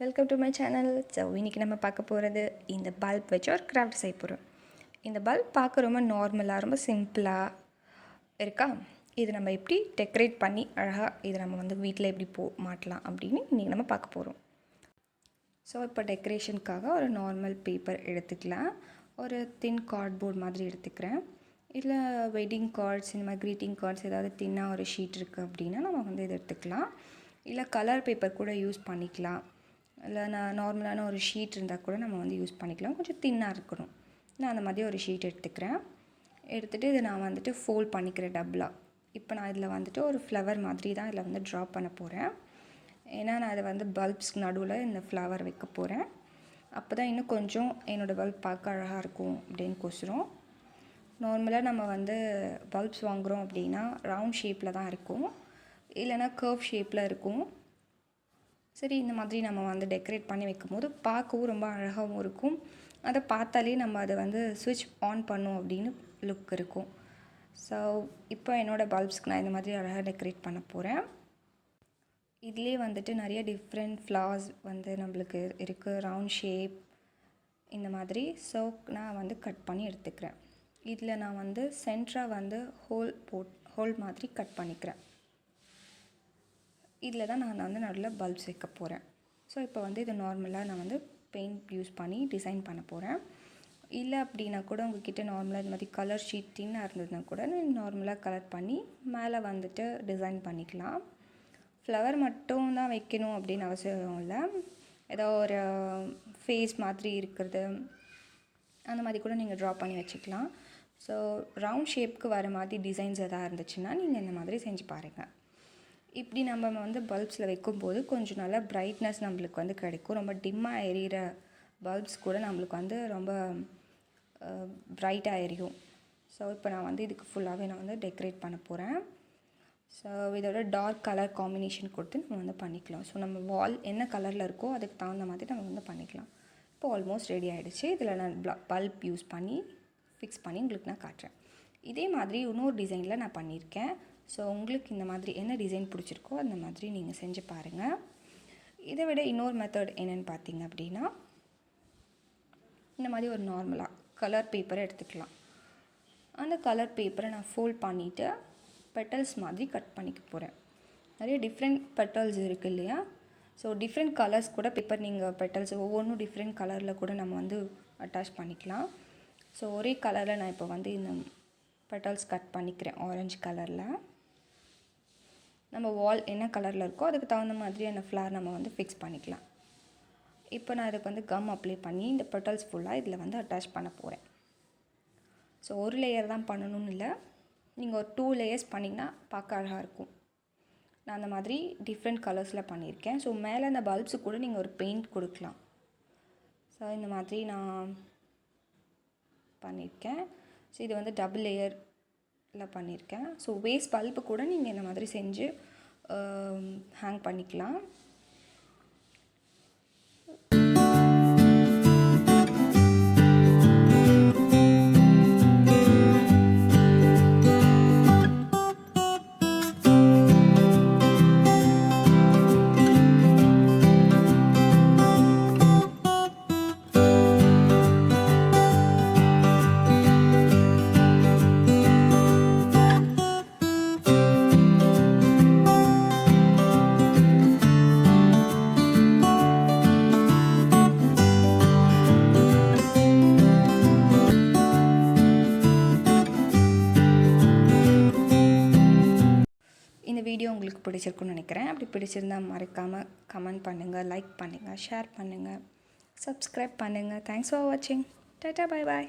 Welcome to my channel. So இன்றைக்கி நம்ம பார்க்க போகிறது இந்த பல்ப் வச்சு ஒரு கிராஃப்ட் செய்ய போகிறோம். இந்த பல்ப் பார்க்க ரொம்ப நார்மலாக ரொம்ப சிம்பிளாக இருக்கா. இது நம்ம எப்படி டெக்கரேட் பண்ணி அழகாக இதை நம்ம வீட்டில் எப்படி மாட்டலாம் அப்படின்னு இன்றைக்கி நம்ம பார்க்க போகிறோம். ஸோ இப்போ டெக்கரேஷனுக்காக ஒரு நார்மல் பேப்பர் எடுத்துக்கலாம். ஒரு தின் கார்ட்போர்ட் மாதிரி எடுத்துக்கிறேன். இல்லை வெட்டிங் கார்ட்ஸ் இந்த மாதிரி க்ரீட்டிங் கார்ட்ஸ் ஏதாவது தின்னாக ஒரு ஷீட் இருக்குது அப்படின்னா நம்ம இதை எடுத்துக்கலாம். இல்லை கலர் பேப்பர் கூட யூஸ் பண்ணிக்கலாம். இல்லை நார்மலான ஒரு ஷீட் இருந்தால் கூட நம்ம யூஸ் பண்ணிக்கலாம். கொஞ்சம் தின்னாக இருக்கணும். நான் அந்த மாதிரி ஒரு ஷீட் எடுத்துக்கிறேன். எடுத்துகிட்டு இதை நான் ஃபோல்ட் பண்ணிக்கிறேன் டபுளாக. இப்போ நான் இதில் ஒரு ஃப்ளவர் மாதிரி தான் இதில் ட்ரா பண்ண போகிறேன். ஏன்னா நான் அதை பல்ப்ஸ்க்கு நடுவில் இந்த ஃப்ளவர் வைக்க போகிறேன். அப்போ தான் இன்னும் கொஞ்சம் என்னோடய பல்ப் பார்க்க அழகாக இருக்கும் அப்படின்னு கொசுரும். நார்மலாக நம்ம பல்ப்ஸ் வாங்குகிறோம் அப்படின்னா ரவுண்ட் ஷேப்பில் தான் இருக்கும், இல்லைனா கர்வ் ஷேப்பில் இருக்கும். சரி, இந்த மாதிரி நம்ம டெக்கரேட் பண்ணி வைக்கும் போது பார்க்கவும் ரொம்ப அழகாகவும் இருக்கும். அதை பார்த்தாலே நம்ம அதை ஸ்விட்ச் ஆன் பண்ணோம் அப்படின்னு லுக் இருக்கும். ஸோ இப்போ என்னோடய பல்ப்ஸ்க்கு நான் இந்த மாதிரி அழகாக டெக்கரேட் பண்ண போகிறேன். இதுலேயே நிறைய டிஃப்ரெண்ட் ஃப்ளார்ஸ் நம்மளுக்கு இருக்குது, ரவுண்ட் ஷேப் இந்த மாதிரி. ஸோ நான் கட் பண்ணி எடுத்துக்கிறேன். இதில் நான் சென்டராக ஹோல் மாதிரி கட் பண்ணிக்கிறேன். இதில் தான் நான் நடுவில் பல்ப்ஸ் வைக்க போகிறேன். ஸோ இப்போ இது நார்மலாக நான் பெயிண்ட் யூஸ் பண்ணி டிசைன் பண்ண போகிறேன். இல்லை அப்படின்னா கூட உங்கள்கிட்ட நார்மலாக இந்த மாதிரி கலர் ஷீட் தின்னாக இருந்ததுன்னா கூட நார்மலாக கலர் பண்ணி மேலே டிசைன் பண்ணிக்கலாம். ஃப்ளவர் மட்டும் தான் வைக்கணும் அப்படின்னு அவசியம் இல்லை. ஏதோ ஒரு ஃபேஸ் மாதிரி இருக்கிறது அந்த மாதிரி கூட நீங்கள் ட்ரா பண்ணி வச்சுக்கலாம். ஸோ ரவுண்ட் ஷேப்புக்கு வர மாதிரி டிசைன்ஸ் எதாவது இருந்துச்சுன்னா நீங்கள் இந்த மாதிரி செஞ்சு பாருங்கள். இப்படி நம்ம பல்ப்ஸில் வைக்கும்போது கொஞ்சம் நல்லா ப்ரைட்னஸ் நம்மளுக்கு கிடைக்கும். ரொம்ப டிம்மாக எரியிற பல்ப்ஸ் கூட நம்மளுக்கு ரொம்ப ப்ரைட்டாக எரியும். ஸோ இப்போ நான் இதுக்கு ஃபுல்லாகவே நான் டெக்கரேட் பண்ண போகிறேன். ஸோ இதோட டார்க் கலர் காம்பினேஷன் கொடுத்து நம்ம பண்ணிக்கலாம். ஸோ நம்ம வால் என்ன கலரில் இருக்கோ அதுக்கு தகுந்த மாதிரி நம்ம பண்ணிக்கலாம். இப்போ ஆல்மோஸ்ட் ரெடி ஆகிடுச்சு. இதில் நான் பல்ப் யூஸ் பண்ணி ஃபிக்ஸ் பண்ணி உங்களுக்கு நான் காட்டுறேன். இதே மாதிரி இன்னொரு டிசைனில் நான் பண்ணியிருக்கேன். ஸோ உங்களுக்கு இந்த மாதிரி என்ன டிசைன் பிடிச்சிருக்கோ அந்த மாதிரி நீங்கள் செஞ்சு பாருங்கள். இதை விட இன்னொரு மெத்தட் என்னென்னு பார்த்தீங்க அப்படின்னா, இந்த மாதிரி ஒரு நார்மலாக கலர் பேப்பரை எடுத்துக்கலாம். அந்த கலர் பேப்பரை நான் ஃபோல்ட் பண்ணிவிட்டு பெட்டல்ஸ் மாதிரி கட் பண்ணிக்க போகிறேன். நிறைய டிஃப்ரெண்ட் பெட்டல்ஸ் இருக்குது இல்லையா. ஸோ டிஃப்ரெண்ட் கலர்ஸ் கூட பேப்பர் நீங்கள் பெட்டல்ஸ் ஒவ்வொன்றும் டிஃப்ரெண்ட் கலரில் கூட நம்ம அட்டாச் பண்ணிக்கலாம். ஸோ ஒரே கலரில் நான் இப்போ இந்த பெட்டல்ஸ் கட் பண்ணிக்கிறேன். ஆரஞ்சு கலரில் நம்ம வால் என்ன கலரில் இருக்கோ அதுக்கு தகுந்த மாதிரி அந்த ஃப்ளார் நம்ம ஃபிக்ஸ் பண்ணிக்கலாம். இப்போ நான் இதுக்கு கம் அப்ளை பண்ணி இந்த பெட்டல்ஸ் ஃபுல்லாக இதில் அட்டாச் பண்ண போகிறேன். ஸோ ஒரு லேயர் தான் பண்ணணும்னு இல்லை, நீங்கள் ஒரு 2 லேயர்ஸ் பண்ணிங்கன்னா பார்க்க அழகாக இருக்கும். நான் அந்த மாதிரி டிஃப்ரெண்ட் கலர்ஸில் பண்ணியிருக்கேன். ஸோ மேலே அந்த பல்ப்ஸு கூட நீங்கள் ஒரு பெயிண்ட் கொடுக்கலாம். ஸோ இந்த மாதிரி நான் பண்ணியிருக்கேன். ஸோ இது டபுள் லேயரில் பண்ணியிருக்கேன். ஸோ வேஸ்ட் பல்பு கூட நீங்கள் இந்த மாதிரி செஞ்சு ஹேங் பண்ணிக்கலாம். இந்த வீடியோ உங்களுக்கு பிடிச்சிருக்குன்னு நினைக்கிறேன். அப்படி பிடிச்சிருந்தால் மறக்காமல் கமெண்ட் பண்ணுங்கள், லைக் பண்ணுங்கள், ஷேர் பண்ணுங்கள், சப்ஸ்கிரைப் பண்ணுங்கள். தேங்க்ஸ் ஃபார் வாட்சிங். Tata, bye bye.